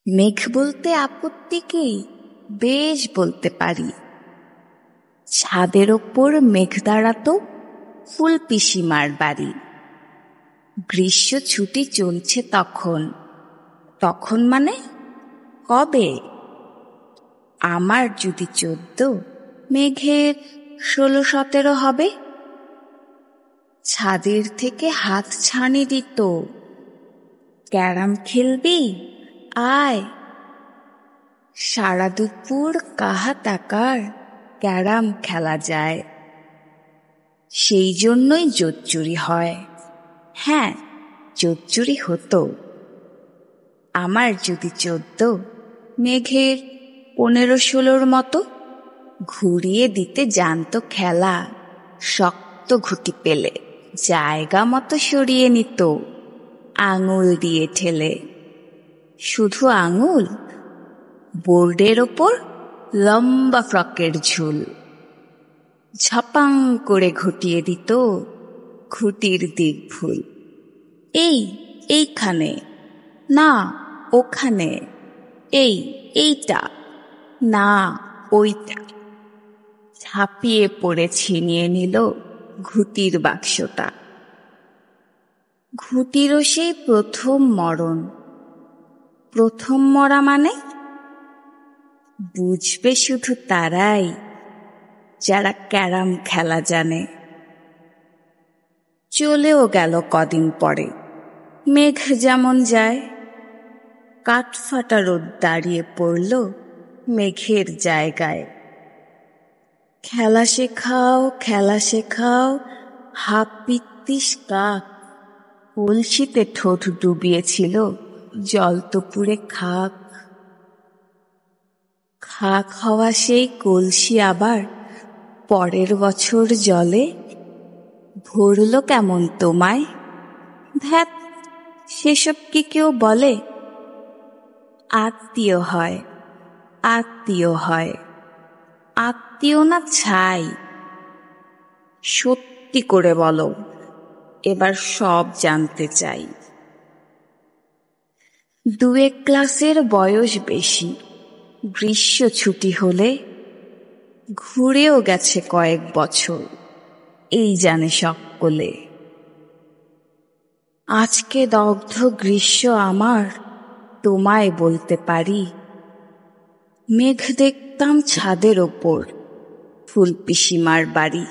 মেঘ বলতে আপত্তিকেই বেশ বলতে পারি। ছাদের ওপর মেঘ দাঁড়াতো ফুল পিসিমার বাড়ি। গ্রীষ্ম ছুটি চলছে তখন। তখন মানে কবে? আমার যদি 14, মেঘের 16-17 হবে। ছাদের থেকে হাত ছানি দিত, ক্যারাম খেলবি আয়। সারা দুপুর কাহা টাকার ক্যারাম খেলা যায়। সেই জন্যই জোচ্চুরি হয়। হ্যাঁ, জোচ্চুরি হতো। আমার যদি 14, মেঘের 15-16 মতো। ঘুরিয়ে দিতে জানতো খেলা, শক্ত ঘুটি পেলে জায়গা মতো সরিয়ে নিত আঙুল দিয়ে ঠেলে। শুধু আঙুল, বোর্ডের ওপর লম্বা ফ্রকের ঝুল। ঝপাং করে ঘটিয়ে দিত ঘুটির দিক ভুল। এইখানে না, ওখানে, এইটা না, ওইটা। ঝাঁপিয়ে পড়ে ছিনিয়ে নিল ঘুটির বাক্সটা। ঘুটিরও সেই প্রথম মরণ। প্রথম মরা মানে বুঝবে শুধু তারাই যারা ক্যারাম খেলা জানে। চলেও গেল কদিন পরে, মেঘ যেমন যায়। কাঠফাটা রোদ দাঁড়িয়ে পড়ল মেঘের জায়গায়। খেলা শেখাও হাফ পিত্তিস কাক। কলসিতে ঠোঁট ডুবিয়েছিল জলতপুরে খাক। খাক হওয়া সেই কলসি আবার পরের বছর জলে ভরল কেমন তোমায়? ধ্যাত, সেসব কি কেউ বলে? আত্মীয় হয়, আত্মীয় না ছাই। সত্যি করে বলো, এবার সব জানতে চাই। 2-1 ক্লাসের বয়স বেশি। গ্রীষ্ম ছুটি হলে ঘুরেও গেছে কয়েক বছর, এই জানে সকলে। আজকে দগ্ধ গ্রীষ্ম আমার তোমায় বলতে পারি। মেঘ দেখতাম ছাদের ওপর ফুল পিসিমার বাড়ি।